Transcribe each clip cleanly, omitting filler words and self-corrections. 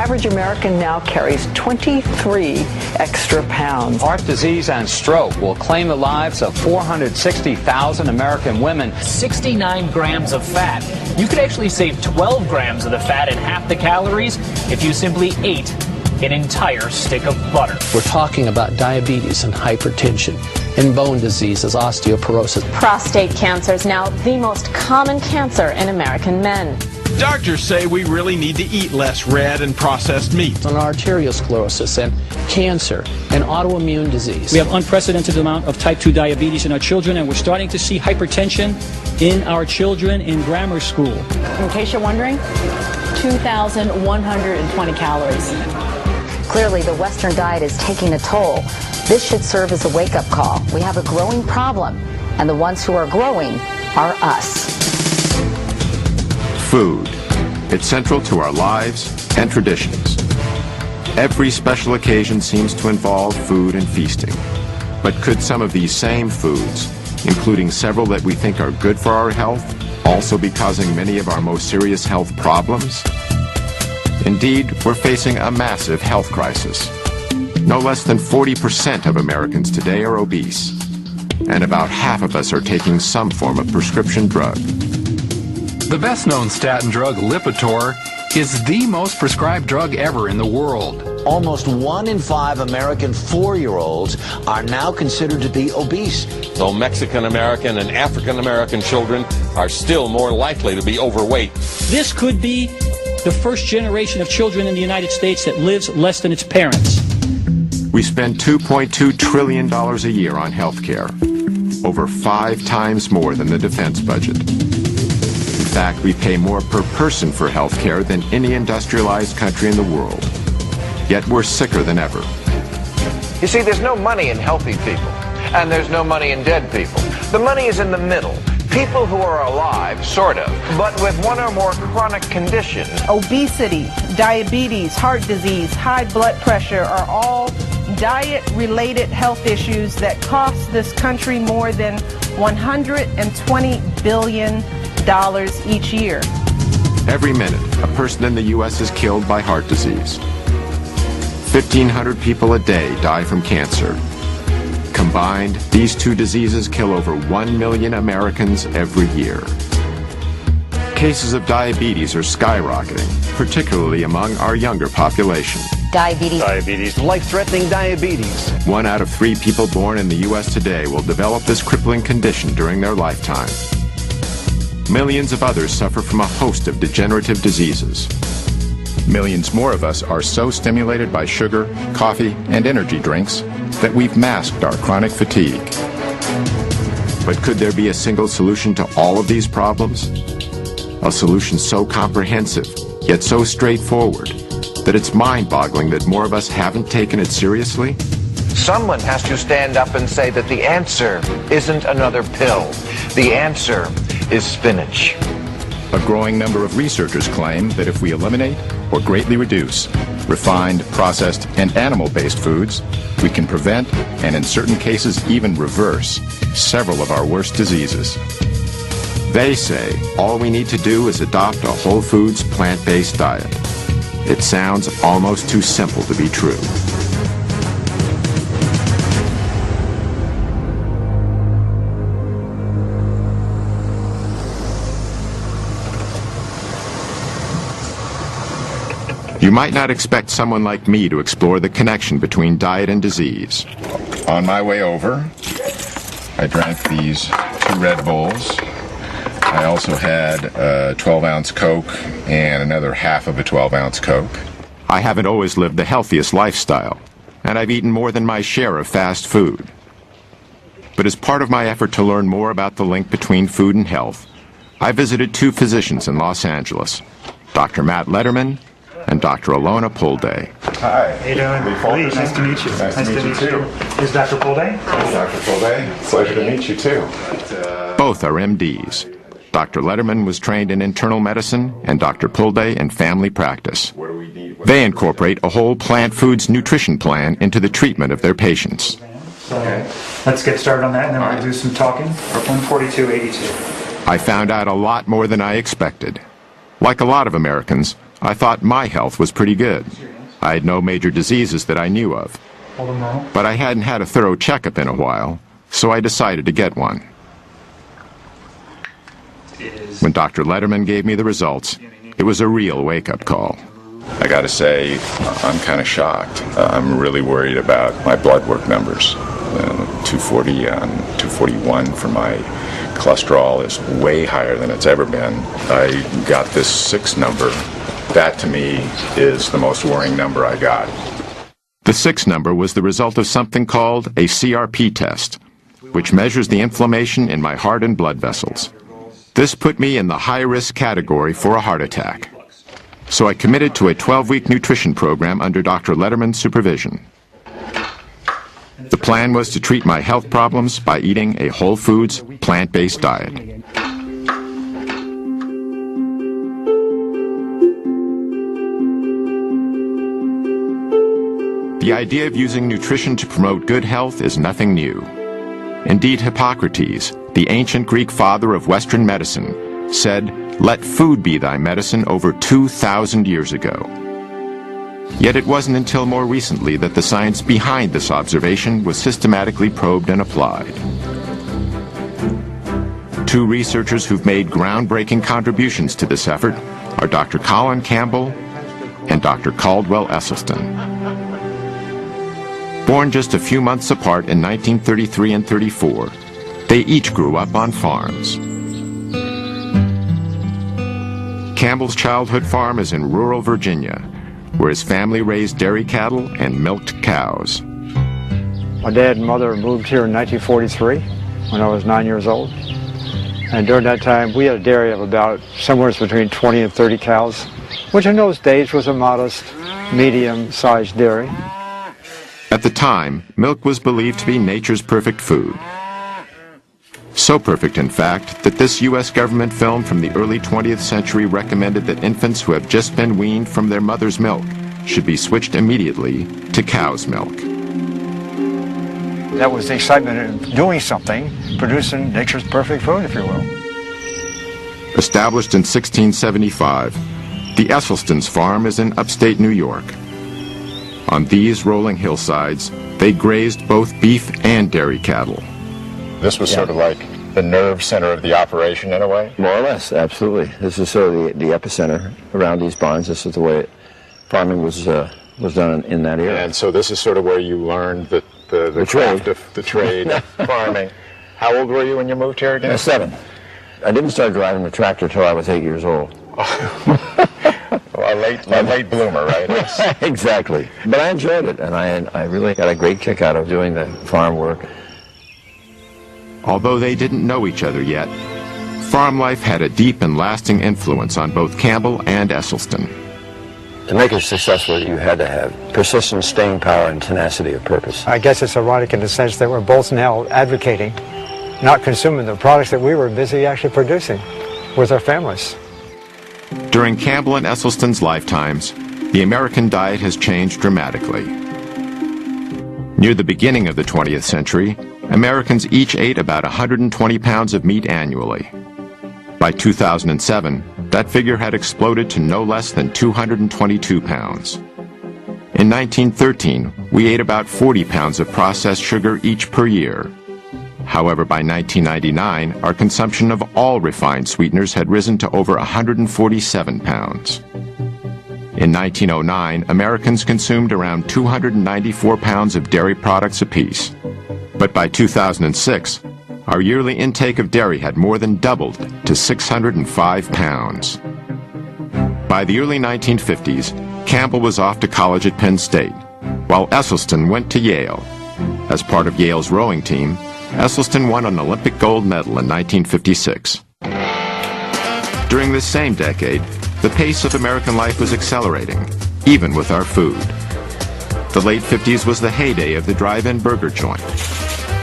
average American now carries 23 extra pounds. Heart disease and stroke will claim the lives of 460,000 American women. 69 grams of fat. You could actually save 12 grams of the fat and half the calories if you simply ate an entire stick of butter. We're talking about diabetes and hypertension and bone diseases, osteoporosis. Prostate cancer is now the most common cancer in American men. Doctors say we really need to eat less red and processed meat. On arteriosclerosis and cancer and autoimmune disease. We have unprecedented amount of type 2 diabetes in our children, and we're starting to see hypertension in our children in grammar school. In case you're wondering, 2,120 calories. Clearly, the Western diet is taking a toll. This should serve as a wake-up call. We have a growing problem, and the ones who are growing are us. Food. It's central to our lives and traditions. Every special occasion seems to involve food and feasting. But could some of these same foods, including several that we think are good for our health, also be causing many of our most serious health problems? Indeed, we're facing a massive health crisis. No less than 40% of Americans today are obese, and about half of us are taking some form of prescription drug. The best-known statin drug, Lipitor, is the most prescribed drug ever in the world. Almost 1 in 5 American 4-year-olds are now considered to be obese. Though Mexican-American and African-American children are still more likely to be overweight. This could be the first generation of children in the United States that lives less than its parents. We spend $2.2 trillion a year on health care, over 5 times more than the defense budget. In fact, we pay more per person for health care than any industrialized country in the world. Yet we're sicker than ever. You see, there's no money in healthy people, and there's no money in dead people. The money is in the middle. People who are alive, sort of, but with one or more chronic conditions. Obesity, diabetes, heart disease, high blood pressure are all diet-related health issues that cost this country more than $120 billion each year. Every minute, a person in the U.S. is killed by heart disease. 1,500 people a day die from cancer. Combined, these two diseases kill over 1 million Americans every year. Cases of diabetes are skyrocketing, particularly among our younger population. Diabetes. Life-threatening diabetes. 1 out of 3 people born in the U.S. today will develop this crippling condition during their lifetime. Millions of others suffer from a host of degenerative diseases. Millions more of us are so stimulated by sugar, coffee, and energy drinks that we've masked our chronic fatigue. But could there be a single solution to all of these problems? A solution so comprehensive, yet so straightforward, that it's mind-boggling that more of us haven't taken it seriously? Someone has to stand up and say that the answer isn't another pill. The answer is spinach. A growing number of researchers claim that if we eliminate or greatly reduce refined, processed, and animal-based foods, we can prevent, and in certain cases even reverse, several of our worst diseases. They say all we need to do is adopt a whole foods, plant-based diet. It sounds almost too simple to be true. You might not expect someone like me to explore the connection between diet and disease. On my way over, I drank these 2 Red Bulls. I also had a 12-ounce Coke and another half of a 12-ounce Coke. I haven't always lived the healthiest lifestyle, and I've eaten more than my share of fast food. But as part of my effort to learn more about the link between food and health, I visited 2 physicians in Los Angeles, Dr. Matt Letterman and Dr. Alona Pulday. Hi. How you doing? Please, nice to meet you. Nice to meet you too. Is Dr. Pulday? Dr. Pulday. Pleasure to meet you too. Both are MDs. Dr. Letterman was trained in internal medicine and Dr. Pulday in family practice. They incorporate a whole plant foods nutrition plan into the treatment of their patients. So let's get started on that and then we'll do some talking. 142.82. I found out a lot more than I expected. Like a lot of Americans, I thought my health was pretty good. I had no major diseases that I knew of. But I hadn't had a thorough checkup in a while, so I decided to get one. When Dr. Letterman gave me the results, it was a real wake-up call. I gotta say, I'm kind of shocked. I'm really worried about my blood work numbers. 240 and 241 for my cholesterol is way higher than it's ever been. I got this 6 number. That, to me, is the most worrying number I got. The 6 number was the result of something called a CRP test, which measures the inflammation in my heart and blood vessels. This put me in the high-risk category for a heart attack. So I committed to a 12-week nutrition program under Dr. Letterman's supervision. The plan was to treat my health problems by eating a whole foods, plant-based diet. The idea of using nutrition to promote good health is nothing new. Indeed, Hippocrates, the ancient Greek father of Western medicine, said, "Let food be thy medicine," over 2,000 years ago. Yet it wasn't until more recently that the science behind this observation was systematically probed and applied. 2 researchers who've made groundbreaking contributions to this effort are Dr. Colin Campbell and Dr. Caldwell Esselstyn. Born just a few months apart in 1933 and 34, they each grew up on farms. Campbell's childhood farm is in rural Virginia, where his family raised dairy cattle and milked cows. My dad and mother moved here in 1943 when I was 9 years old. And during that time, we had a dairy of about somewhere between 20 and 30 cows, which in those days was a modest, medium-sized dairy. At the time, milk was believed to be nature's perfect food. So perfect, in fact, that this U.S. government film from the early 20th century recommended that infants who have just been weaned from their mother's milk should be switched immediately to cow's milk. That was the excitement of doing something, producing nature's perfect food, if you will. Established in 1675, the Esselstyn's farm is in upstate New York. On these rolling hillsides, they grazed both beef and dairy cattle. This was sort of like the nerve center of the operation in a way? More or less, absolutely. This is sort of the epicenter around these barns. This is the way farming was done in that era. And so this is sort of where you learned the craft of the trade of farming. How old were you when you moved here again? 7. I didn't start driving the tractor until I was 8 years old. Well, a late bloomer, right? Exactly. But I enjoyed it, and I really got a great kick out of doing the farm work. Although they didn't know each other yet, farm life had a deep and lasting influence on both Campbell and Esselstyn. To make it successful, you had to have persistence, staying power, and tenacity of purpose. I guess it's ironic in the sense that we're both now advocating, not consuming the products that we were busy actually producing with our families. During Campbell and Esselstyn's lifetimes, the American diet has changed dramatically. Near the beginning of the 20th century, Americans each ate about 120 pounds of meat annually. By 2007, that figure had exploded to no less than 222 pounds. In 1913, we ate about 40 pounds of processed sugar each per year. However, by 1999, our consumption of all refined sweeteners had risen to over 147 pounds. In 1909, Americans consumed around 294 pounds of dairy products apiece. But by 2006, our yearly intake of dairy had more than doubled to 605 pounds. By the early 1950s, Campbell was off to college at Penn State, while Esselstyn went to Yale. As part of Yale's rowing team, Esselstyn won an Olympic gold medal in 1956. During this same decade, the pace of American life was accelerating, even with our food. The late 50s was the heyday of the drive-in burger joint.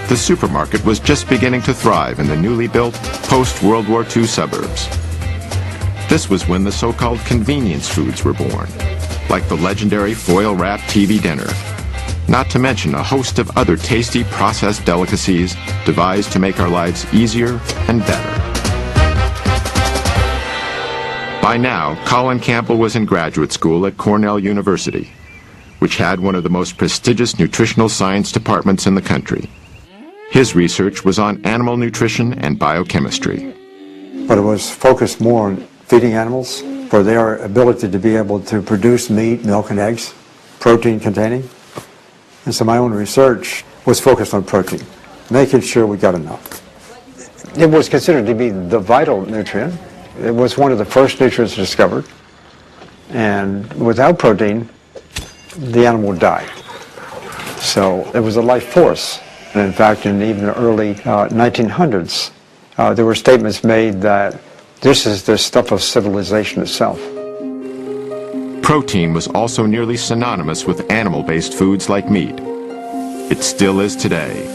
The supermarket was just beginning to thrive in the newly built post-World War II suburbs. This was when the so-called convenience foods were born, like the legendary foil-wrapped TV dinner, not to mention a host of other tasty processed delicacies devised to make our lives easier and better. By By now, Colin Campbell was in graduate school at Cornell University, which had one of the most prestigious nutritional science departments in the country. His research was on animal nutrition and biochemistry. But it was focused more on feeding animals for their ability to be able to produce meat, milk, and eggs, protein containing. And so my own research was focused on protein, making sure we got enough. It was considered to be the vital nutrient. It was one of the first nutrients discovered. And without protein, the animal would die. So it was a life force. And in fact, in even the early 1900s, there were statements made that this is the stuff of civilization itself. Protein was also nearly synonymous with animal-based foods like meat. It still is today,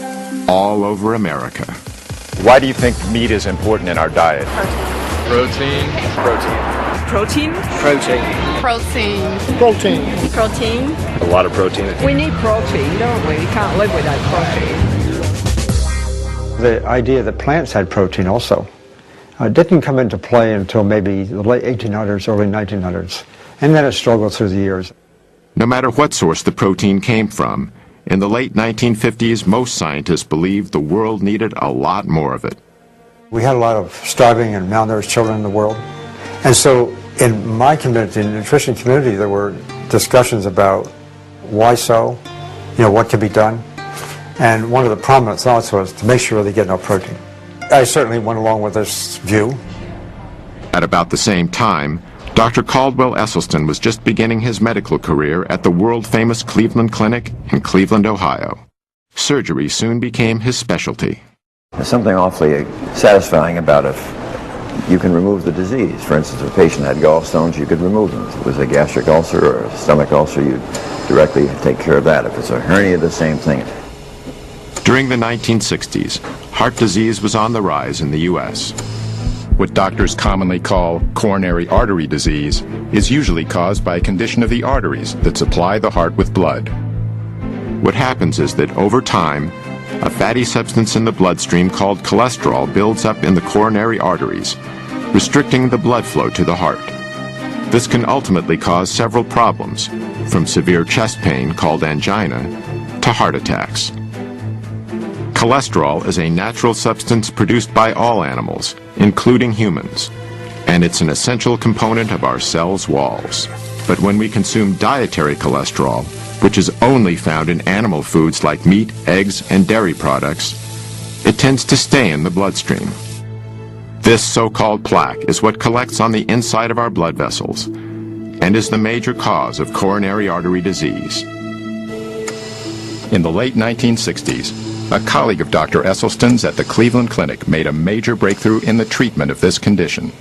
all over America. Why do you think meat is important in our diet? Protein. Protein? Protein. Protein. Protein. Protein. A lot of protein. We need protein, don't we? We can't live without protein. The idea that plants had protein also didn't come into play until maybe the late 1800s, early 1900s, and then it struggled through the years. No matter what source the protein came from, in the late 1950s, most scientists believed the world needed a lot more of it. We had a lot of starving and malnourished children in the world. And so in my community, in the nutrition community, there were discussions about why so, what could be done. And one of the prominent thoughts was to make sure they get enough protein. I certainly went along with this view. At about the same time, Dr. Caldwell Esselstyn was just beginning his medical career at the world-famous Cleveland Clinic in Cleveland, Ohio. Surgery soon became his specialty. There's something awfully satisfying about if you can remove the disease. For instance, if a patient had gallstones, you could remove them. If it was a gastric ulcer or a stomach ulcer, you'd directly take care of that. If it's a hernia, the same thing. During the 1960s, heart disease was on the rise in the U.S. What doctors commonly call coronary artery disease is usually caused by a condition of the arteries that supply the heart with blood. What happens is that over time, a fatty substance in the bloodstream called cholesterol builds up in the coronary arteries, restricting the blood flow to the heart. This can ultimately cause several problems, from severe chest pain called angina to heart attacks. Cholesterol is a natural substance produced by all animals, including humans, and it's an essential component of our cells' walls. But when we consume dietary cholesterol, which is only found in animal foods like meat, eggs, and dairy products, it tends to stay in the bloodstream. This so-called plaque is what collects on the inside of our blood vessels and is the major cause of coronary artery disease. In the late 1960s, a colleague of Dr. Esselstyn's at the Cleveland Clinic made a major breakthrough in the treatment of this condition.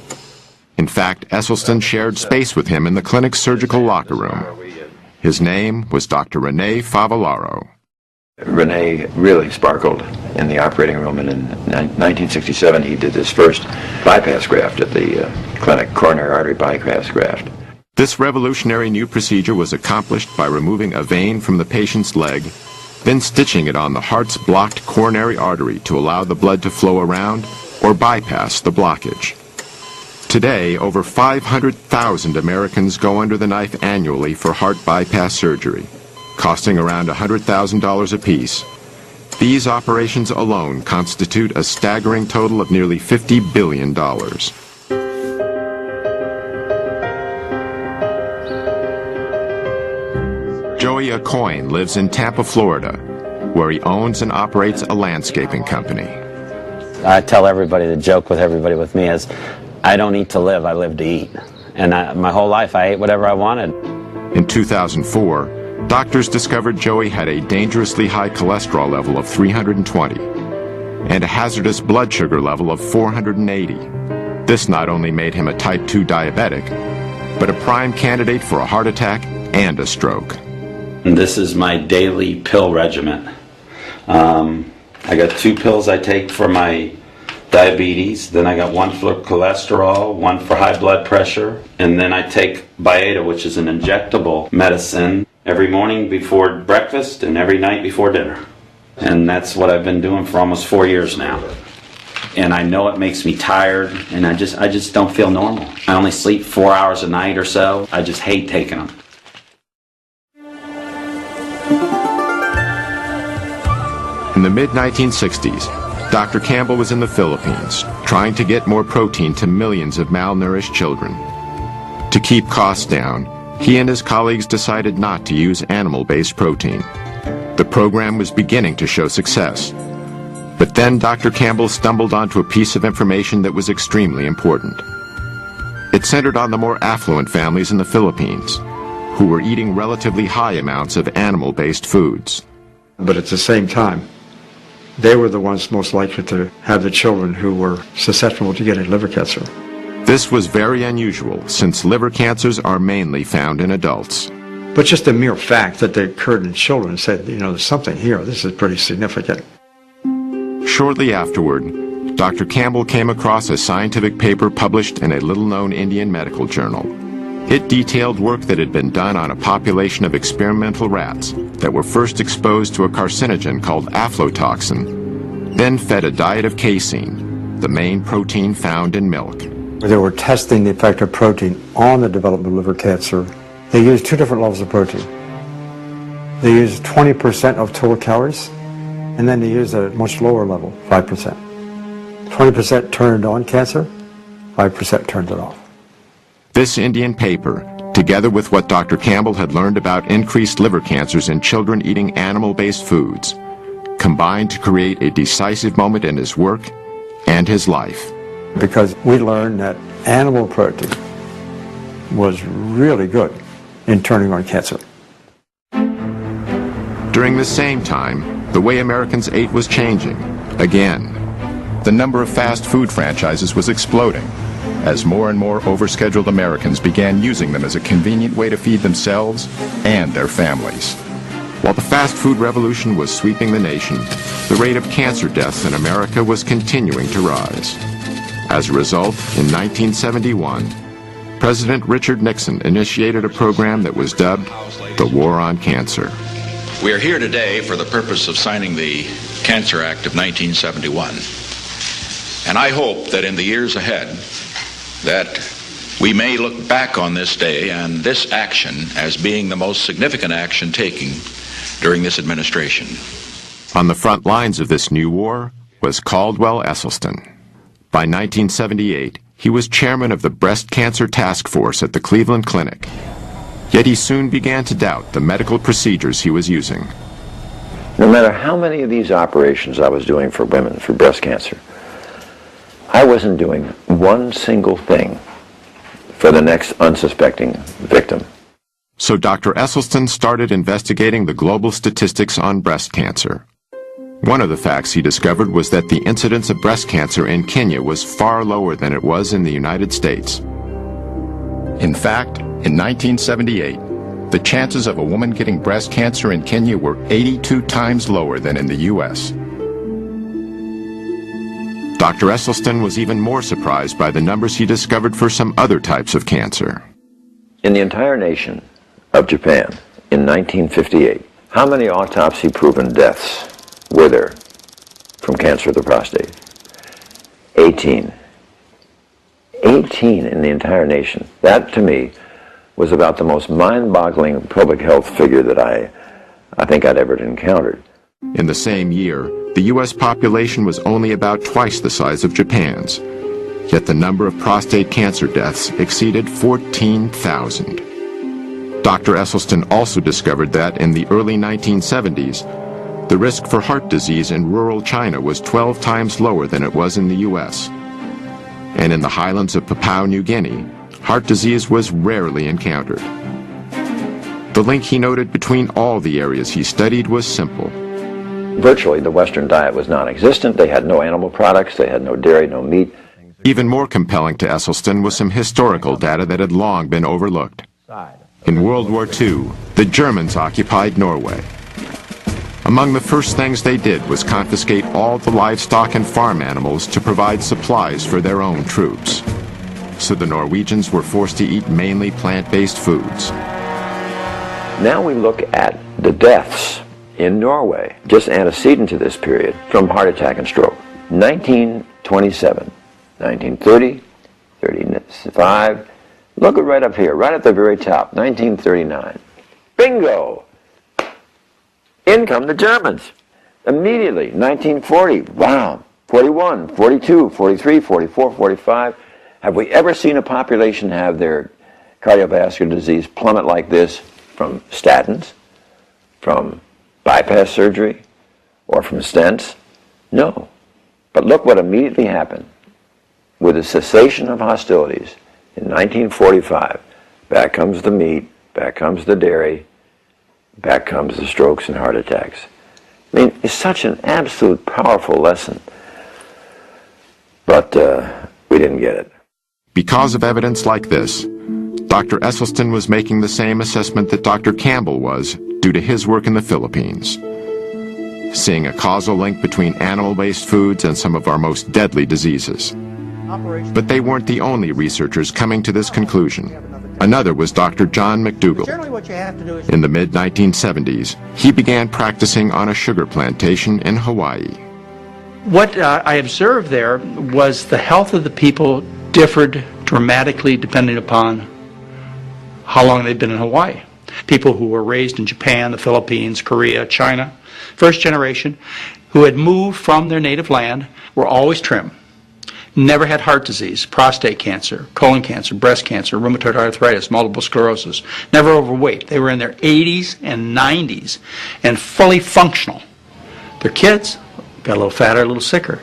In fact, Esselstyn shared space with him in the clinic's surgical locker room. His name was Dr. Rene Favillaro. Rene really sparkled in the operating room, and in 1967 he did his first bypass graft at the clinic, coronary artery bypass graft. This revolutionary new procedure was accomplished by removing a vein from the patient's leg, then stitching it on the heart's blocked coronary artery to allow the blood to flow around or bypass the blockage. Today, over 500,000 Americans go under the knife annually for heart bypass surgery, costing around $100,000 apiece. These operations alone constitute a staggering total of nearly $50 billion. Joey Acoin lives in Tampa, Florida, where he owns and operates a landscaping company. I tell everybody, the joke with everybody with me is, I don't eat to live, I live to eat. And my whole life I ate whatever I wanted. In 2004, doctors discovered Joey had a dangerously high cholesterol level of 320 and a hazardous blood sugar level of 480. This not only made him a type 2 diabetic, but a prime candidate for a heart attack and a stroke. This is my daily pill regimen. I got 2 pills I take for my diabetes, then I got 1 for cholesterol, 1 for high blood pressure, and then I take Byetta, which is an injectable medicine, every morning before breakfast and every night before dinner. And that's what I've been doing for almost 4 years now. and I know it makes me tired, and I just don't feel normal. I only sleep 4 hours a night or so. I just hate taking them. In the mid-1960s, Dr. Campbell was in the Philippines, trying to get more protein to millions of malnourished children. To keep costs down, he and his colleagues decided not to use animal-based protein. The program was beginning to show success. But then Dr. Campbell stumbled onto a piece of information that was extremely important. It centered on the more affluent families in the Philippines, who were eating relatively high amounts of animal-based foods. But at the same time, they were the ones most likely to have the children who were susceptible to getting liver cancer. This was very unusual, since liver cancers are mainly found in adults. But just the mere fact that they occurred in children said, you know, there's something here. This is pretty significant. Shortly afterward, Dr. Campbell came across a scientific paper published in a little-known Indian medical journal. It detailed work that had been done on a population of experimental rats that were first exposed to a carcinogen called aflatoxin, then fed a diet of casein, the main protein found in milk. They were testing the effect of protein on the development of liver cancer. They used two different levels of protein. They used 20% of total calories, and then they used a much lower level, 5%. 20% turned on cancer, 5% turned it off. This Indian paper, together with what Dr. Campbell had learned about increased liver cancers in children eating animal-based foods, combined to create a decisive moment in his work and his life. Because we learned that animal protein was really good in turning on cancer. During the same time, the way Americans ate was changing, again. The number of fast food franchises was exploding, as more and more overscheduled Americans began using them as a convenient way to feed themselves and their families. While the fast food revolution was sweeping the nation, the rate of cancer deaths in America was continuing to rise. As a result, in 1971, President Richard Nixon initiated a program that was dubbed the War on Cancer. We are here today for the purpose of signing the Cancer Act of 1971. And I hope that in the years ahead that we may look back on this day and this action as being the most significant action taken during this administration. On the front lines of this new war was Caldwell Esselstyn. By 1978, he was chairman of the breast cancer task force at the Cleveland Clinic. Yet he soon began to doubt the medical procedures he was using. No matter how many of these operations I was doing for women for breast cancer, I wasn't doing one single thing for the next unsuspecting victim. So Dr. Esselstyn started investigating the global statistics on breast cancer. One of the facts he discovered was that the incidence of breast cancer in Kenya was far lower than it was in the United States. In fact, in 1978, the chances of a woman getting breast cancer in Kenya were 82 times lower than in the U.S. Dr. Esselstyn was even more surprised by the numbers he discovered for some other types of cancer. In the entire nation of Japan, in 1958, how many autopsy-proven deaths were there from cancer of the prostate? 18. 18 in the entire nation. That, to me, was about the most mind-boggling public health figure that I think I'd ever encountered. In the same year, the U.S. population was only about twice the size of Japan's. Yet the number of prostate cancer deaths exceeded 14,000. Dr. Esselstyn also discovered that in the early 1970s, the risk for heart disease in rural China was 12 times lower than it was in the U.S. And in the highlands of Papua New Guinea, heart disease was rarely encountered. The link he noted between all the areas he studied was simple. Virtually, the Western diet was non-existent. They had no animal products. They had no dairy, no meat. Even more compelling to Esselstyn was some historical data that had long been overlooked. In World War II, the Germans occupied Norway. Among the first things they did was confiscate all the livestock and farm animals to provide supplies for their own troops. So the Norwegians were forced to eat mainly plant-based foods. Now we look at the deaths in Norway, just antecedent to this period, from heart attack and stroke. 19 27. 1930, 35. Look right up here, right at the very top, 1939. Bingo! In come the Germans. Immediately, 1940, wow, 41, 42, 43, 44, 45. Have we ever seen a population have their cardiovascular disease plummet like this from statins, from bypass surgery, or from stents? No. But look what immediately happened. With the cessation of hostilities in 1945, back comes the meat, back comes the dairy, back comes the strokes and heart attacks. I mean, it's such an absolute powerful lesson. But we didn't get it. Because of evidence like this, Dr. Esselstyn was making the same assessment that Dr. Campbell was due to his work in the Philippines, seeing a causal link between animal-based foods and some of our most deadly diseases. But they weren't the only researchers coming to this conclusion. Another was Dr. John McDougall. In the mid-1970s, he began practicing on a sugar plantation in Hawaii. What I observed there was the health of the people differed dramatically depending upon how long they'd been in Hawaii. People who were raised in Japan, the Philippines, Korea, China, first generation, who had moved from their native land, were always trim. Never had heart disease, prostate cancer, colon cancer, breast cancer, rheumatoid arthritis, multiple sclerosis. Never overweight. They were in their 80s and 90s and fully functional. Their kids got a little fatter, a little sicker.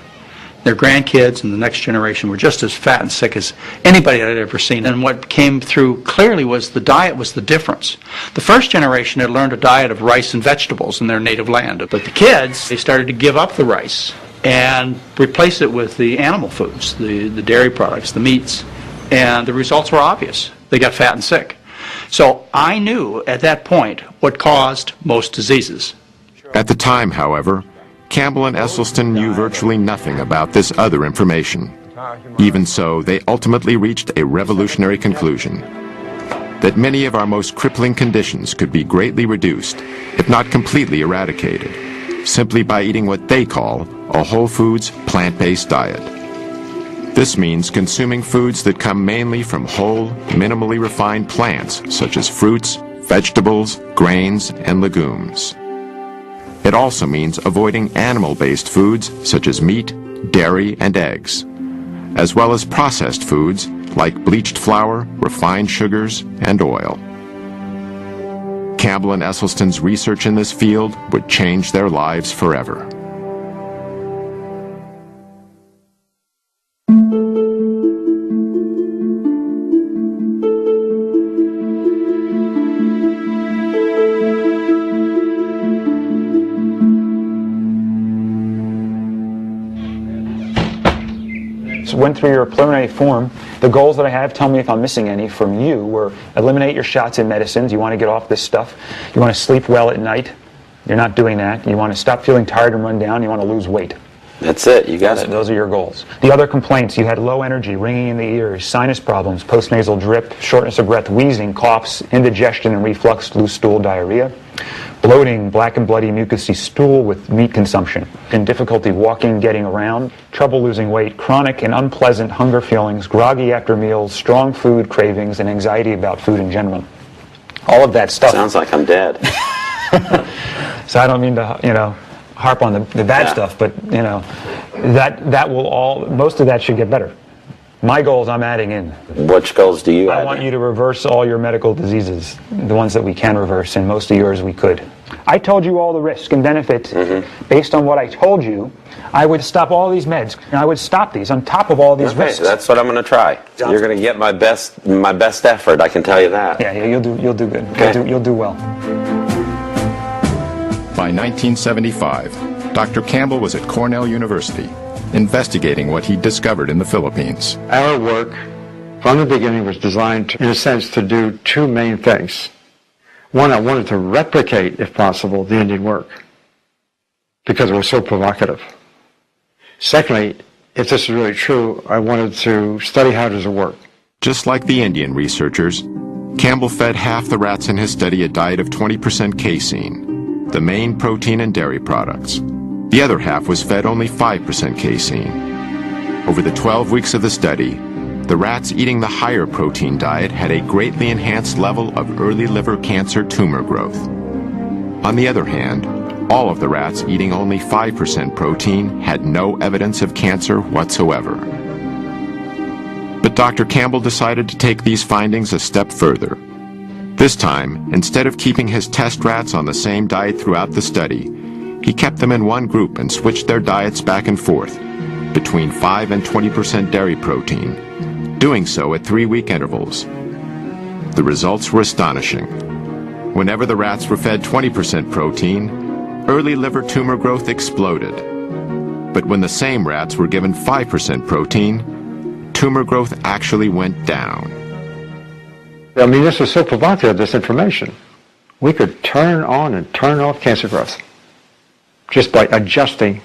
Their grandkids and the next generation were just as fat and sick as anybody I'd ever seen. And what came through clearly was the diet was the difference. The first generation had learned a diet of rice and vegetables in their native land. But the kids, they started to give up the rice and replace it with the animal foods, the dairy products, the meats, and the results were obvious. They got fat and sick. So I knew at that point what caused most diseases. At the time, however, Campbell and Esselstyn knew virtually nothing about this other information. Even so, they ultimately reached a revolutionary conclusion: that many of our most crippling conditions could be greatly reduced, if not completely eradicated, simply by eating what they call a whole foods, plant-based diet. This means consuming foods that come mainly from whole, minimally refined plants, such as fruits, vegetables, grains, and legumes. It also means avoiding animal-based foods, such as meat, dairy, and eggs, as well as processed foods like bleached flour, refined sugars, and oil. Campbell and Esselstyn's research in this field would change their lives forever. Went through your preliminary form. The goals that I have, tell me if I'm missing any from you, were eliminate your shots and medicines. You want to get off this stuff. You want to sleep well at night. You're not doing that. You want to stop feeling tired and run down. You want to lose weight. That's it. You got it. Those are your goals. The other complaints, you had low energy, ringing in the ears, sinus problems, postnasal drip, shortness of breath, wheezing, coughs, indigestion and reflux, loose stool, diarrhea, bloating, black and bloody mucousy stool with meat consumption, and difficulty walking, getting around, trouble losing weight, chronic and unpleasant hunger feelings, groggy after meals, strong food cravings, and anxiety about food in general. All of that stuff. Sounds like I'm dead. So I don't mean to, harp on the bad stuff, but, that will all, most of that should get better. My goals I'm adding in. Which goals do you add? I want you to reverse all your medical diseases, the ones that we can reverse, and most of yours we could. I told you all the risk and benefit. Based on what I told you, I would stop all these meds. And I would stop these on top of all these risks. That's what I'm going to try. You're going to get my best effort, I can tell you that. Yeah, you'll do good. Okay. You'll do well. By 1975, Dr. Campbell was at Cornell University, investigating what he discovered in the Philippines. Our work, from the beginning, was designed, in a sense, to do two main things. One, I wanted to replicate, if possible, the Indian work, because it was so provocative. Secondly, if this is really true, I wanted to study how does it work. Just like the Indian researchers, Campbell fed half the rats in his study a diet of 20% casein, the main protein and dairy products. The other half was fed only 5% casein. Over the 12 weeks of the study, the rats eating the higher protein diet had a greatly enhanced level of early liver cancer tumor growth. On the other hand, all of the rats eating only 5% protein had no evidence of cancer whatsoever. But Dr. Campbell decided to take these findings a step further. This time, instead of keeping his test rats on the same diet throughout the study, he kept them in one group and switched their diets back and forth, between 5 and 20% dairy protein, doing so at 3-week intervals. The results were astonishing. Whenever the rats were fed 20% protein, early liver tumor growth exploded. But when the same rats were given 5% protein, tumor growth actually went down. I mean, this was so provocative, this information. We could turn on and turn off cancer growth just by adjusting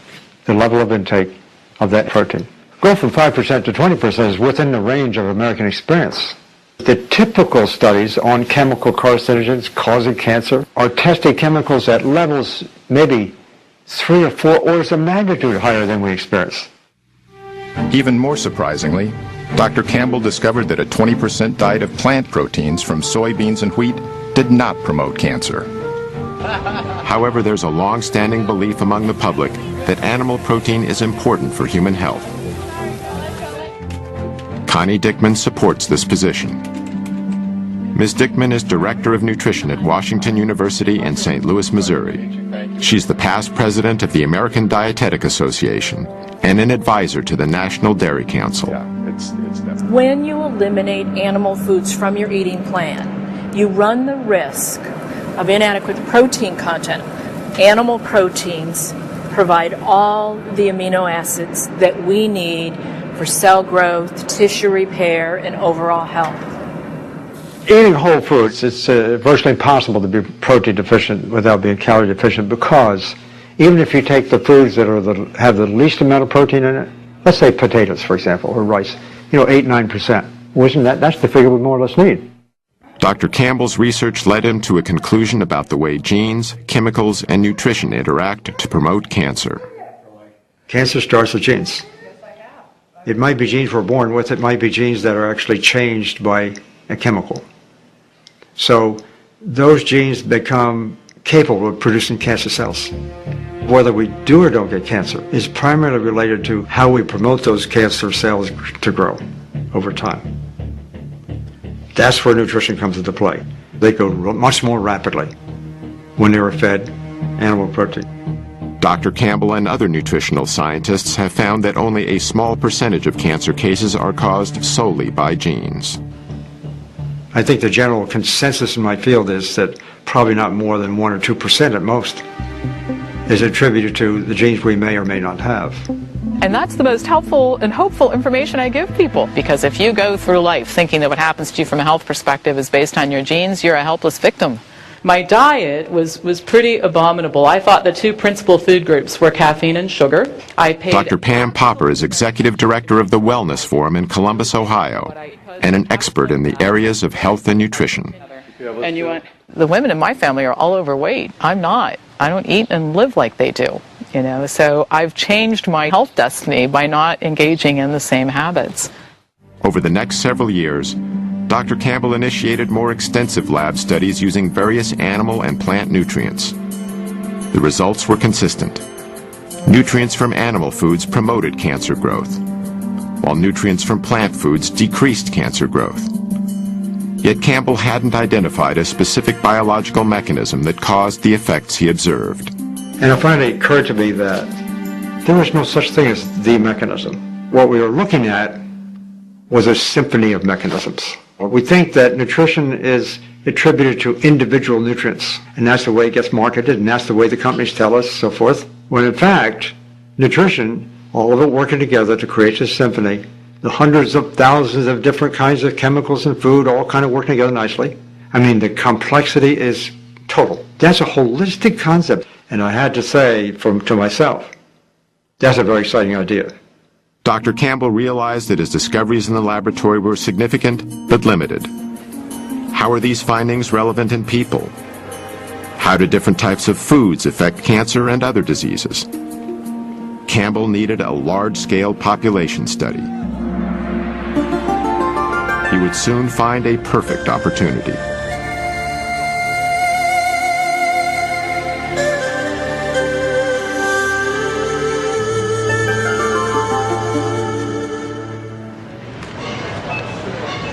the level of intake of that protein. Go from 5% to 20% is within the range of American experience. The typical studies on chemical carcinogens causing cancer are testing chemicals at levels maybe 3 or 4 orders of magnitude higher than we experience. Even more surprisingly, Dr. Campbell discovered that a 20% diet of plant proteins from soybeans and wheat did not promote cancer. However, there's a long-standing belief among the public that animal protein is important for human health. Connie Dickman supports this position. Ms. Dickman is Director of Nutrition at Washington University in St. Louis, Missouri. She's the past president of the American Dietetic Association and an advisor to the National Dairy Council. When you eliminate animal foods from your eating plan, you run the risk of inadequate protein content. Animal proteins provide all the amino acids that we need for cell growth, tissue repair, and overall health. Eating whole foods, it's virtually impossible to be protein deficient without being calorie deficient, because even if you take the foods that are have the least amount of protein in it, let's say potatoes, for example, or rice, 8-9%. Wasn't that's the figure we more or less need. Dr. Campbell's research led him to a conclusion about the way genes, chemicals, and nutrition interact to promote cancer. Cancer starts with genes. It might be genes we're born with, it might be genes that are actually changed by a chemical. So those genes become capable of producing cancer cells. Whether we do or don't get cancer is primarily related to how we promote those cancer cells to grow over time. That's where nutrition comes into play. They go much more rapidly when they are fed animal protein. Dr. Campbell and other nutritional scientists have found that only a small percentage of cancer cases are caused solely by genes. I think the general consensus in my field is that probably not more than 1 or 2% at most is attributed to the genes we may or may not have. And that's the most helpful and hopeful information I give people. Because if you go through life thinking that what happens to you from a health perspective is based on your genes, you're a helpless victim. My diet was pretty abominable. I thought the 2 principal food groups were caffeine and sugar. Dr. Pam Popper is Executive Director of the Wellness Forum in Columbus, Ohio, and an expert in the areas of health and nutrition. And the women in my family are all overweight. I'm not. I don't eat and live like they do. So I've changed my health destiny by not engaging in the same habits. Over the next several years, Dr. Campbell initiated more extensive lab studies using various animal and plant nutrients. The results were consistent. Nutrients from animal foods promoted cancer growth, while nutrients from plant foods decreased cancer growth. Yet Campbell hadn't identified a specific biological mechanism that caused the effects he observed. And it finally occurred to me that there was no such thing as the mechanism. What we were looking at was a symphony of mechanisms. We think that nutrition is attributed to individual nutrients, and that's the way it gets marketed, and that's the way the companies tell us, so forth. When in fact, nutrition, all of it working together to create this symphony, the hundreds of thousands of different kinds of chemicals in food all kind of working together nicely. I mean, the complexity is total. That's a holistic concept. And I had to say to myself, that's a very exciting idea. Dr. Campbell realized that his discoveries in the laboratory were significant but limited. How are these findings relevant in people? How do different types of foods affect cancer and other diseases? Campbell needed a large-scale population study. He would soon find a perfect opportunity.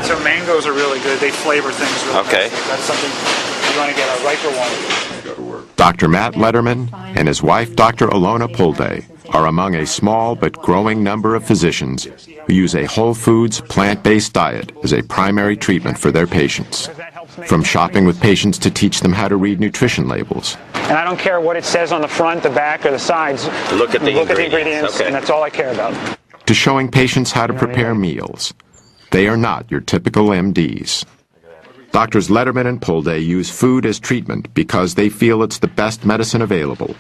So mangoes are really good. They flavor things really Okay. nice. That's something you want to get a riper one. Dr. Matt Letterman and his wife, Dr. Alona Pulde, are among a small but growing number of physicians who use a whole foods, plant-based diet as a primary treatment for their patients. From shopping with patients to teach them how to read nutrition labels. And I don't care what it says on the front, the back, or the sides. Look at the ingredients. Okay. And that's all I care about. To showing patients how to prepare meals. They are not your typical MDs. Doctors Letterman and Pulde use food as treatment because they feel it's the best medicine available.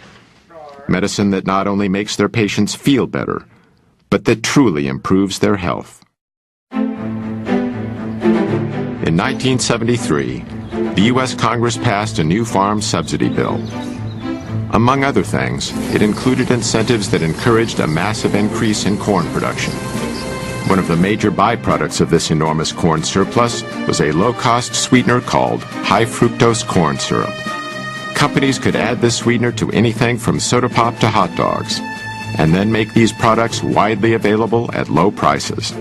Medicine that not only makes their patients feel better, but that truly improves their health. In 1973, the U.S. Congress passed a new farm subsidy bill. Among other things, it included incentives that encouraged a massive increase in corn production. One of the major byproducts of this enormous corn surplus was a low-cost sweetener called high-fructose corn syrup. Companies could add this sweetener to anything from soda pop to hot dogs, and then make these products widely available at low prices.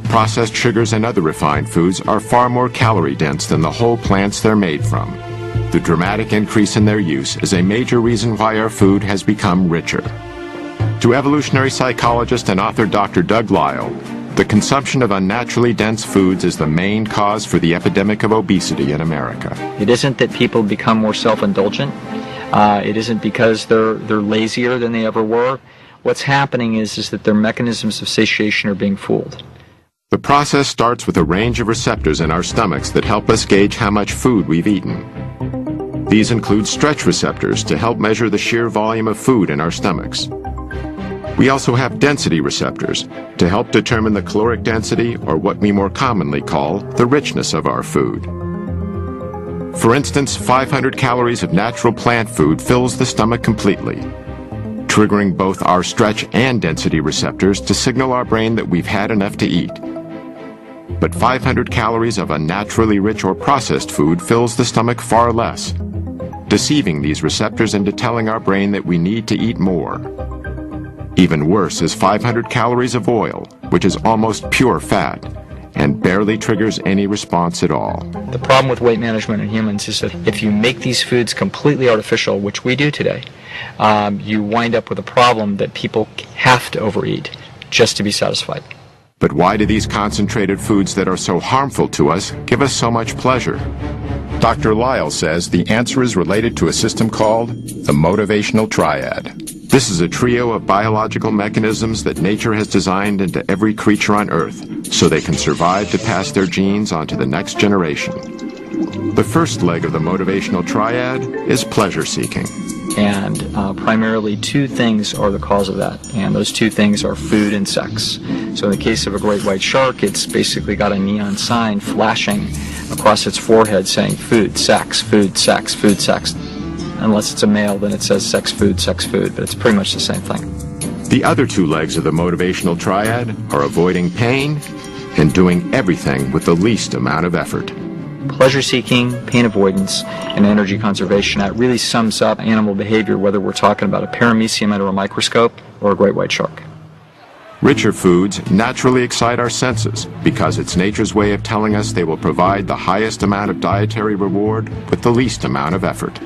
Processed sugars and other refined foods are far more calorie-dense than the whole plants they're made from. The dramatic increase in their use is a major reason why our food has become richer. To evolutionary psychologist and author Dr. Doug Lisle, the consumption of unnaturally dense foods is the main cause for the epidemic of obesity in America. It isn't that people become more self-indulgent. It isn't because they're lazier than they ever were. What's happening is that their mechanisms of satiation are being fooled. The process starts with a range of receptors in our stomachs that help us gauge how much food we've eaten. These include stretch receptors to help measure the sheer volume of food in our stomachs. We also have density receptors to help determine the caloric density, or what we more commonly call the richness of our food. For instance, 500 calories of natural plant food fills the stomach completely, triggering both our stretch and density receptors to signal our brain that we've had enough to eat. But 500 calories of unnaturally rich or processed food fills the stomach far less, deceiving these receptors into telling our brain that we need to eat more. Even worse is 500 calories of oil, which is almost pure fat, and barely triggers any response at all. The problem with weight management in humans is that if you make these foods completely artificial, which we do today, you wind up with a problem that people have to overeat just to be satisfied. But why do these concentrated foods that are so harmful to us give us so much pleasure? Dr. Lisle says the answer is related to a system called the motivational triad. This is a trio of biological mechanisms that nature has designed into every creature on Earth so they can survive to pass their genes on to the next generation. The first leg of the motivational triad is pleasure seeking. And primarily two things are the cause of that, and those two things are food and sex. So in the case of a great white shark, it's basically got a neon sign flashing across its forehead saying food, sex, food, sex, food, sex. Unless it's a male, then it says sex, food, but it's pretty much the same thing. The other two legs of the motivational triad are avoiding pain and doing everything with the least amount of effort. Pleasure-seeking, pain avoidance, and energy conservation. That really sums up animal behavior, whether we're talking about a paramecium under a microscope or a great white shark. Richer foods naturally excite our senses because it's nature's way of telling us they will provide the highest amount of dietary reward with the least amount of effort.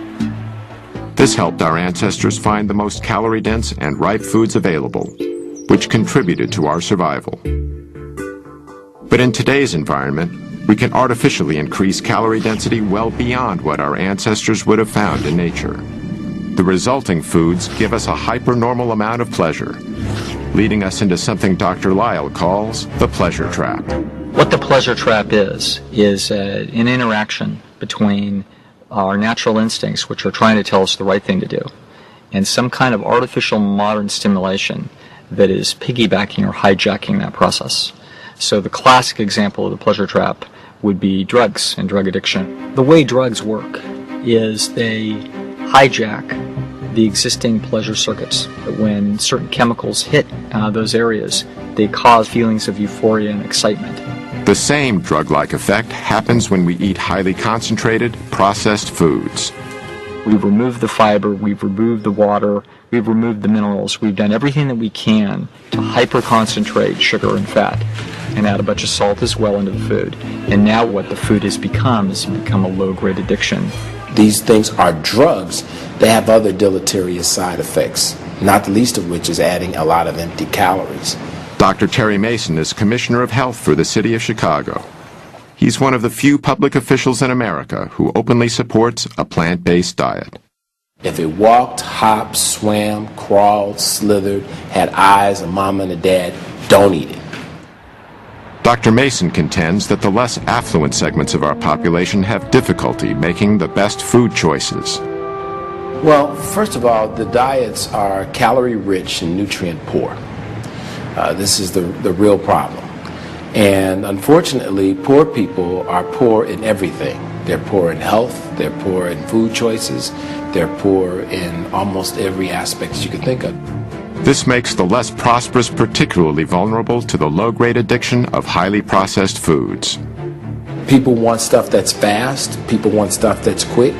This helped our ancestors find the most calorie-dense and ripe foods available, which contributed to our survival. But in today's environment, we can artificially increase calorie density well beyond what our ancestors would have found in nature. The resulting foods give us a hypernormal amount of pleasure, leading us into something Dr. Lisle calls the pleasure trap. What the pleasure trap is an interaction between our natural instincts, which are trying to tell us the right thing to do, and some kind of artificial modern stimulation that is piggybacking or hijacking that process. So the classic example of the pleasure trap would be drugs and drug addiction. The way drugs work is they hijack the existing pleasure circuits. When certain chemicals hit those areas, they cause feelings of euphoria and excitement. The same drug-like effect happens when we eat highly concentrated, processed foods. We've removed the fiber, we've removed the water, we've removed the minerals, we've done everything that we can to hyper-concentrate sugar and fat and add a bunch of salt as well into the food. And now what the food has become is become a low-grade addiction. These things are drugs. They have other deleterious side effects, not the least of which is adding a lot of empty calories. Dr. Terry Mason is Commissioner of Health for the City of Chicago. He's one of the few public officials in America who openly supports a plant-based diet. If it walked, hopped, swam, crawled, slithered, had eyes, a mama and a dad, don't eat it. Dr. Mason contends that the less affluent segments of our population have difficulty making the best food choices. Well, first of all, the diets are calorie-rich and nutrient-poor. This is the real problem. And unfortunately, poor people are poor in everything. They're poor in health, they're poor in food choices, they're poor in almost every aspect you can think of. This makes the less prosperous particularly vulnerable to the low-grade addiction of highly processed foods. People want stuff that's fast, people want stuff that's quick,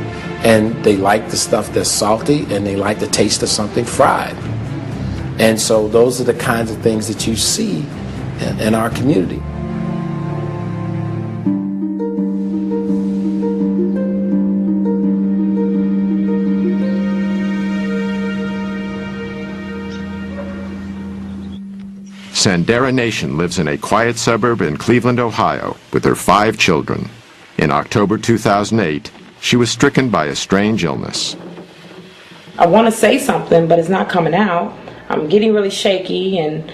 and they like the stuff that's salty, and they like the taste of something fried. And so those are the kinds of things that you see in our community. Sandera Nation lives in a quiet suburb in Cleveland, Ohio, with her 5 children. In October 2008, she was stricken by a strange illness. I want to say something, but it's not coming out. I'm getting really shaky and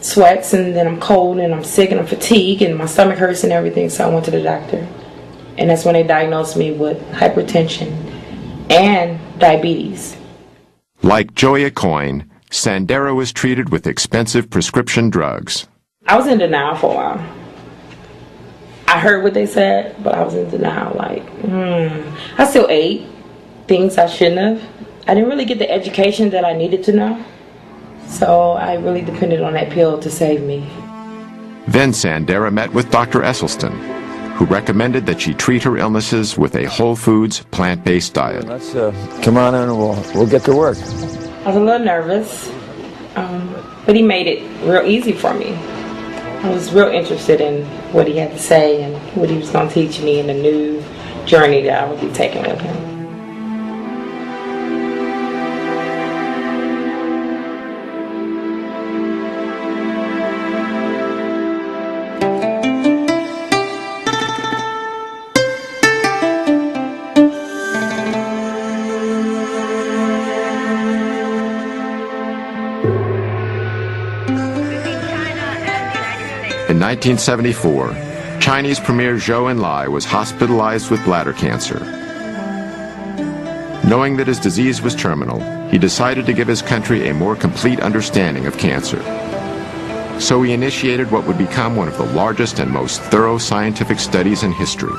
sweats, and then I'm cold and I'm sick and I'm fatigued and my stomach hurts and everything, so I went to the doctor. And that's when they diagnosed me with hypertension and diabetes. Like Joya Coyne, Sandera was treated with expensive prescription drugs. I was in denial for a while. I heard what they said, but I was in denial, like, I still ate things I shouldn't have. I didn't really get the education that I needed to know, so I really depended on that pill to save me. Then Sandera met with Dr. Esselstyn, who recommended that she treat her illnesses with a whole foods, plant-based diet. Let's come on in and we'll get to work. I was a little nervous, but he made it real easy for me. I was real interested in what he had to say and what he was going to teach me in the new journey that I would be taking with him. In 1974, Chinese Premier Zhou Enlai was hospitalized with bladder cancer. Knowing that his disease was terminal, he decided to give his country a more complete understanding of cancer. So he initiated what would become one of the largest and most thorough scientific studies in history.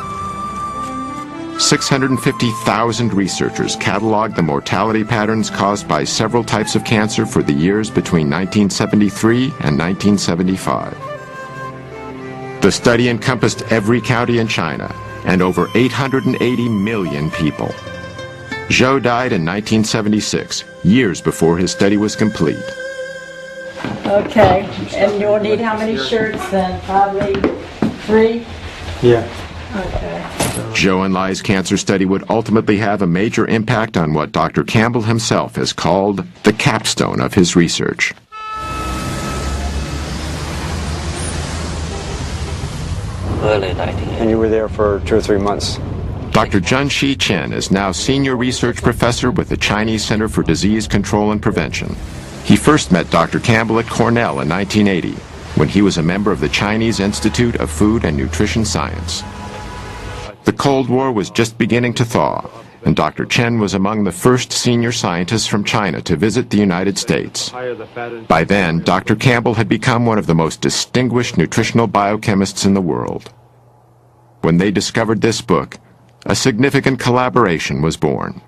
650,000 researchers cataloged the mortality patterns caused by several types of cancer for the years between 1973 and 1975. The study encompassed every county in China and over 880 million people. Zhou died in 1976, years before his study was complete. Okay, and you'll need how many shirts then? Probably 3? Yeah. Okay. Zhou Enlai's cancer study would ultimately have a major impact on what Dr. Campbell himself has called the capstone of his research. And you were there for 2 or 3 months. Dr. Junshi Chen is now senior research professor with the Chinese Center for Disease Control and Prevention. He first met Dr. Campbell at Cornell in 1980, when he was a member of the Chinese Institute of Food and Nutrition Science. The Cold War was just beginning to thaw, and Dr. Chen was among the first senior scientists from China to visit the United States. By then, Dr. Campbell had become one of the most distinguished nutritional biochemists in the world. When they discovered this book, a significant collaboration was born.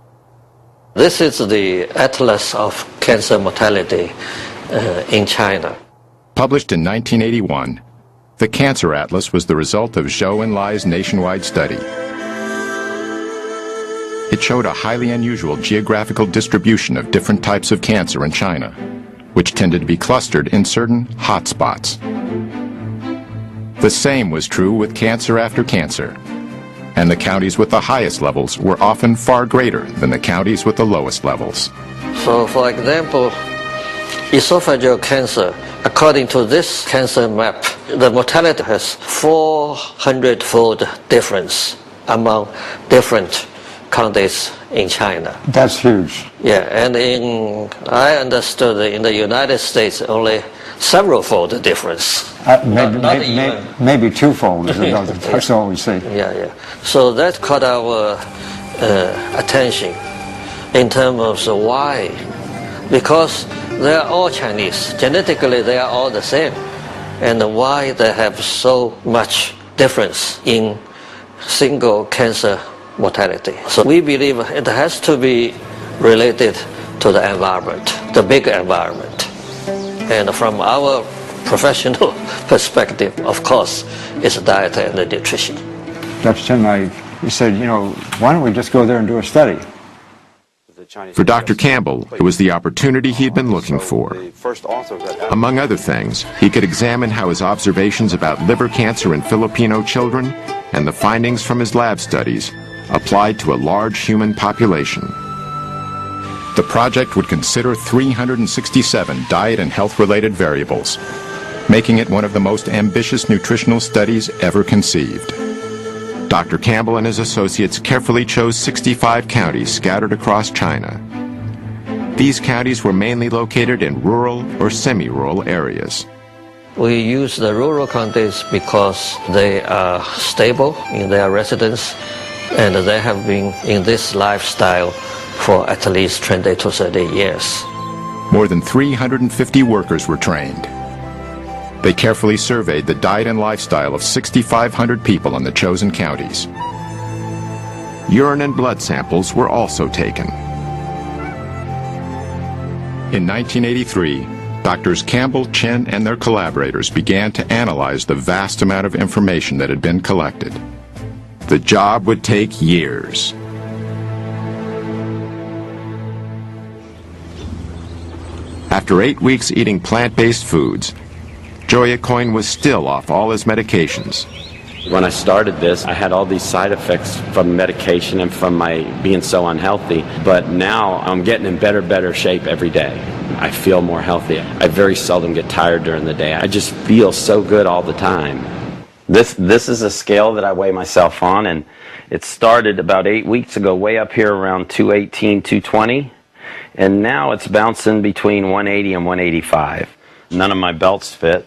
This is the Atlas of Cancer Mortality in China. Published in 1981, the Cancer Atlas was the result of Zhou and Lai's nationwide study. It showed a highly unusual geographical distribution of different types of cancer in China, which tended to be clustered in certain hotspots. The same was true with cancer after cancer, and the counties with the highest levels were often far greater than the counties with the lowest levels. So, for example, esophageal cancer, according to this cancer map, the mortality has 400-fold difference among different counties in China. That's huge. Yeah, and I understood that in the United States only several-fold difference. Maybe twofold. That's all we see. Yeah. So that caught our attention in terms of why. Because they are all Chinese. Genetically, they are all the same. And why they have so much difference in single cancer mortality. So we believe it has to be related to the environment, the big environment. And from our professional perspective, of course, it's diet and nutrition. Dr. Chen, he said, why don't we just go there and do a study? For Dr. Campbell, it was the opportunity he'd been looking for. Among other things, he could examine how his observations about liver cancer in Filipino children and the findings from his lab studies applied to a large human population. The project would consider 367 diet and health-related variables, making it one of the most ambitious nutritional studies ever conceived. Dr. Campbell and his associates carefully chose 65 counties scattered across China. These counties were mainly located in rural or semi-rural areas. We use the rural counties because they are stable in their residence and they have been in this lifestyle for at least 20 to 30 years. More than 350 workers were trained. They carefully surveyed the diet and lifestyle of 6,500 people in the chosen counties. Urine and blood samples were also taken. In 1983, Doctors Campbell, Chen, and their collaborators began to analyze the vast amount of information that had been collected. The job would take years. After 8 weeks eating plant-based foods, Joya Coyne was still off all his medications. When I started this, I had all these side effects from medication and from my being so unhealthy, but now I'm getting in better shape every day. I feel more healthy. I very seldom get tired during the day. I just feel so good all the time. This is a scale that I weigh myself on, and it started about 8 weeks ago way up here around 218, 220, and now it's bouncing between 180 and 185. None of my belts fit.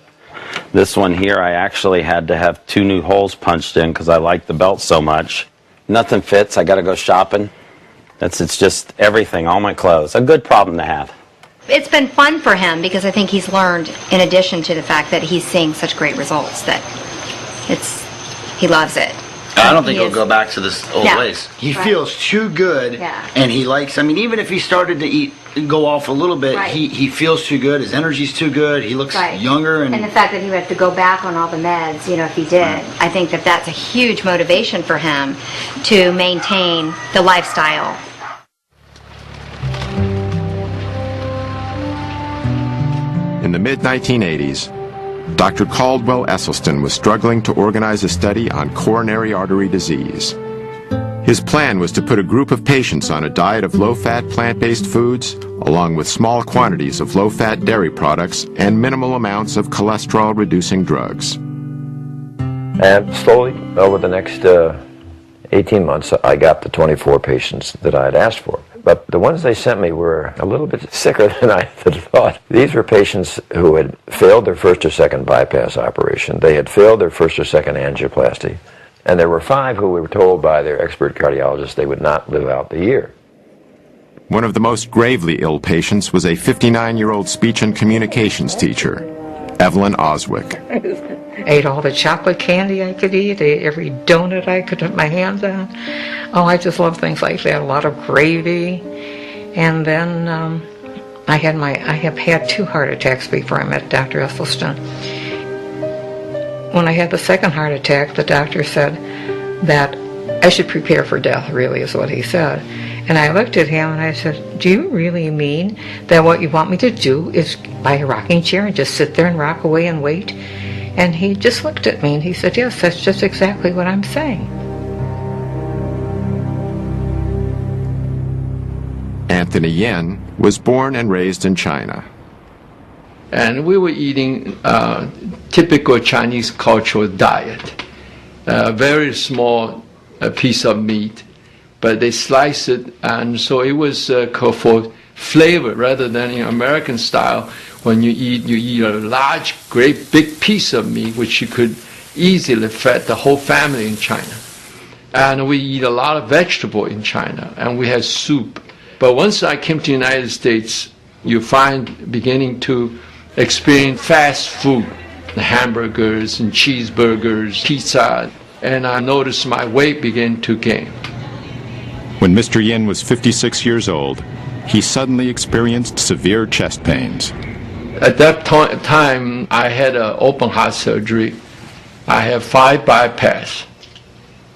This one here, I actually had to have 2 new holes punched in because I like the belt so much. Nothing fits. I got to go shopping. It's just everything, all my clothes. A good problem to have. It's been fun for him because I think he's learned, in addition to the fact that he's seeing such great results, that he loves it. I don't think he'll go back to this old ways. He feels too good, and he likes, even if he started to go off a little bit, he feels too good, his energy's too good, he looks younger. And the fact that he would have to go back on all the meds, if he did, I think that that's a huge motivation for him to maintain the lifestyle. In the mid-1980s, Dr. Caldwell Esselstyn was struggling to organize a study on coronary artery disease. His plan was to put a group of patients on a diet of low-fat plant-based foods, along with small quantities of low-fat dairy products and minimal amounts of cholesterol-reducing drugs. And slowly, over the next 18 months, I got the 24 patients that I had asked for. But the ones they sent me were a little bit sicker than I had thought. These were patients who had failed their first or second bypass operation. They had failed their first or second angioplasty. And there were 5 who were told by their expert cardiologist they would not live out the year. One of the most gravely ill patients was a 59-year-old speech and communications teacher, Evelyn Oswick. Ate all the chocolate candy I could eat, ate every donut I could put my hands on. Oh, I just love things like that. A lot of gravy. And then I have had 2 heart attacks before I met Dr. Esselstyn. When I had the second heart attack, the doctor said that I should prepare for death, really, is what he said. And I looked at him and I said, do you really mean that what you want me to do is buy a rocking chair and just sit there and rock away and wait? And he just looked at me and he said, yes, that's just exactly what I'm saying. Anthony Yen was born and raised in China. And we were eating typical Chinese cultural diet. A very small piece of meat, but they slice it, and so it was for flavor rather than in American style. When you eat a large, great, big piece of meat, which you could easily feed the whole family in China. And we eat a lot of vegetable in China, and we had soup. But once I came to the United States, you find beginning to experience fast food, the hamburgers and cheeseburgers, pizza, and I noticed my weight began to gain. When Mr. Yin was 56 years old, he suddenly experienced severe chest pains. At that time, I had an open heart surgery. I had 5 bypass,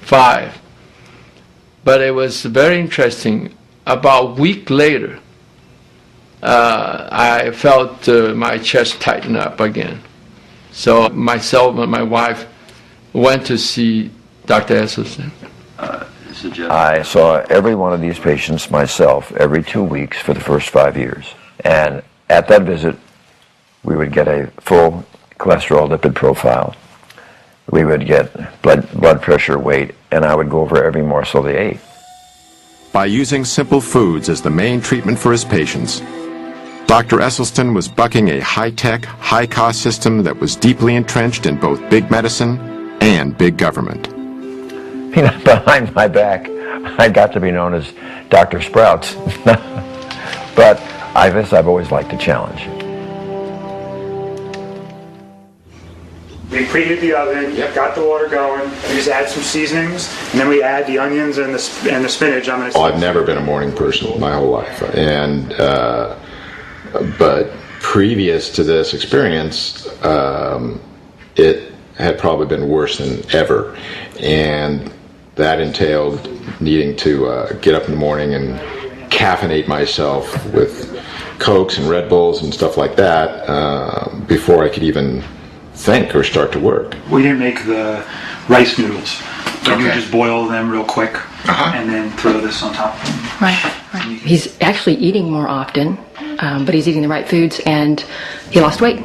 5. But it was very interesting. About a week later, I felt my chest tighten up again. So myself and my wife went to see Dr. Esselstyn. I saw every one of these patients myself every 2 weeks for the first 5 years. And at that visit, we would get a full cholesterol lipid profile. We would get blood pressure, weight, and I would go over every morsel they ate. By using simple foods as the main treatment for his patients, Dr. Esselstyn was bucking a high-tech, high-cost system that was deeply entrenched in both big medicine and big government. Behind my back, I got to be known as Dr. Sprouts. But I've always liked a challenge. We preheat the oven, got the water going, we just add some seasonings, and then we add the onions and the spinach. I've never been a morning person my whole life, and but previous to this experience, it had probably been worse than ever, and that entailed needing to get up in the morning and caffeinate myself with Cokes and Red Bulls and stuff like that before I could even think or start to work. We didn't make the rice noodles. Okay. You just boil them real quick and then throw this on top. Right. He's actually eating more often, but he's eating the right foods, and he lost weight.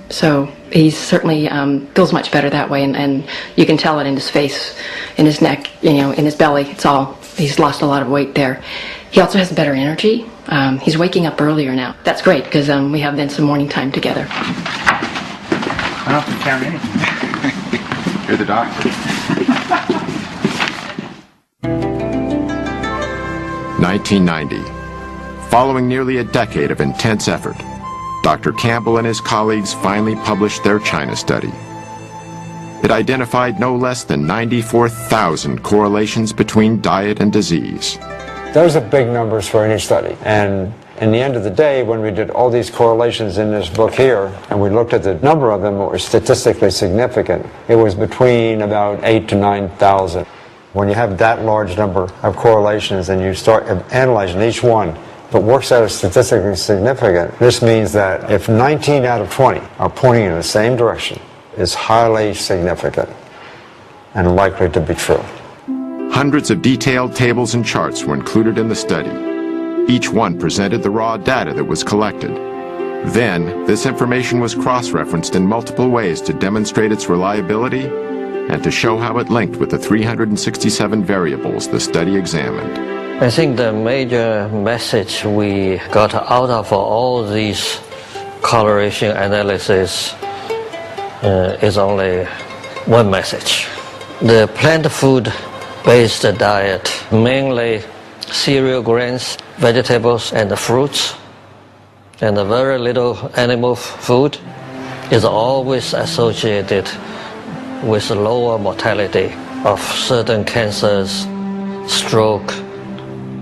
So he's certainly feels much better that way, and you can tell it in his face, in his neck, in his belly. He's lost a lot of weight there. He also has better energy. He's waking up earlier now. That's great because we have then some morning time together. I don't have to count anything. You're the doctor. 1990. Following nearly a decade of intense effort, Dr. Campbell and his colleagues finally published their China study. It identified no less than 94,000 correlations between diet and disease. Those are big numbers for any study. And in the end of the day, when we did all these correlations in this book here, and we looked at the number of them that were statistically significant, it was between about 8,000 to 9,000. When you have that large number of correlations and you start analyzing each one, if it works out as statistically significant, this means that if 19 out of 20 are pointing in the same direction, it's highly significant and likely to be true. Hundreds of detailed tables and charts were included in the study. Each one presented the raw data that was collected. Then, this information was cross-referenced in multiple ways to demonstrate its reliability and to show how it linked with the 367 variables the study examined. I think the major message we got out of all these correlation analysis is only one message. The plant food-based diet, mainly cereal grains, vegetables, and fruits, and very little animal food, is always associated with lower mortality of certain cancers, stroke,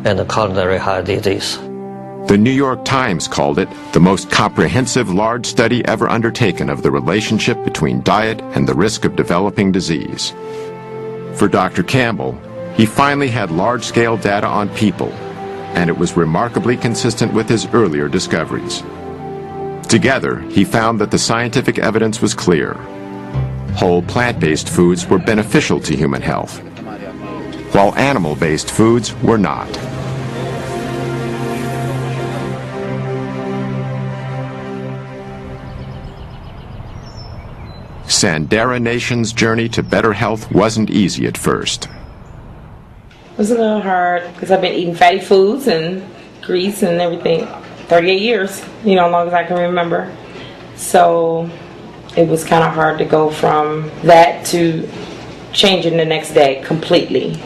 and coronary heart disease. The New York Times called it the most comprehensive large study ever undertaken of the relationship between diet and the risk of developing disease. For Dr. Campbell, he finally had large-scale data on people, and it was remarkably consistent with his earlier discoveries. Together, he found that the scientific evidence was clear. Whole plant-based foods were beneficial to human health, while animal-based foods were not. Sandera Nation's journey to better health wasn't easy at first. It was a little hard because I've been eating fatty foods and grease and everything 38 years, as long as I can remember. So it was kind of hard to go from that to changing the next day completely.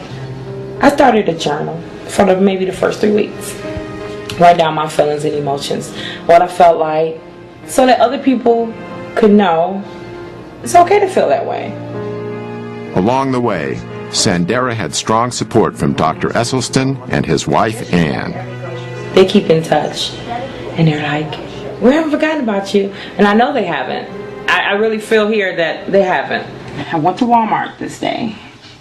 I started a journal for maybe the first 3 weeks. Write down my feelings and emotions, what I felt like, so that other people could know it's okay to feel that way. Along the way, Sandera had strong support from Dr. Esselstyn and his wife, Ann. They keep in touch, and they're like, we haven't forgotten about you. And I know they haven't. I really feel here that they haven't. I went to Walmart this day.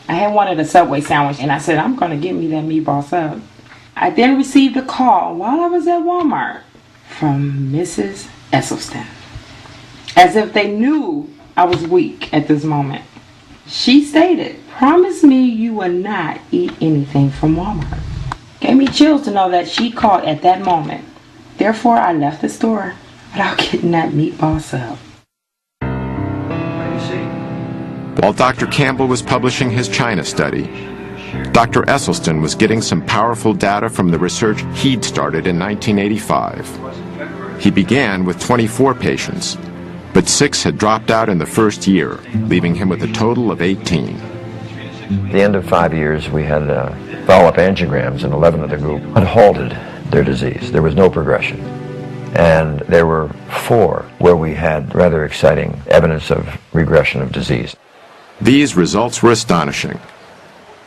I had wanted a Subway sandwich, and I said, I'm going to get me that meatball sub. I then received a call while I was at Walmart from Mrs. Esselstyn, as if they knew I was weak at this moment. She stated, promise me you will not eat anything from Walmart. Gave me chills to know that she called at that moment. Therefore, I left the store without getting that meatball sub. While Dr. Campbell was publishing his China study, Dr. Esselstyn was getting some powerful data from the research he'd started in 1985. He began with 24 patients, but 6 had dropped out in the first year, leaving him with a total of 18. At the end of 5 years, we had follow-up angiograms, and 11 of the group had halted their disease. There was no progression. And there were 4 where we had rather exciting evidence of regression of disease. These results were astonishing.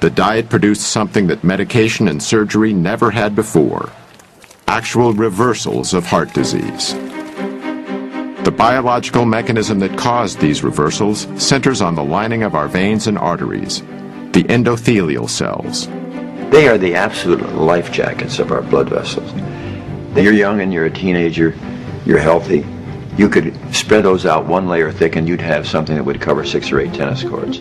The diet produced something that medication and surgery never had before: actual reversals of heart disease. The biological mechanism that caused these reversals centers on the lining of our veins and arteries, the endothelial cells. They are the absolute life jackets of our blood vessels. You're young and you're a teenager, you're healthy. You could spread those out 1 layer thick and you'd have something that would cover 6 or 8 tennis courts.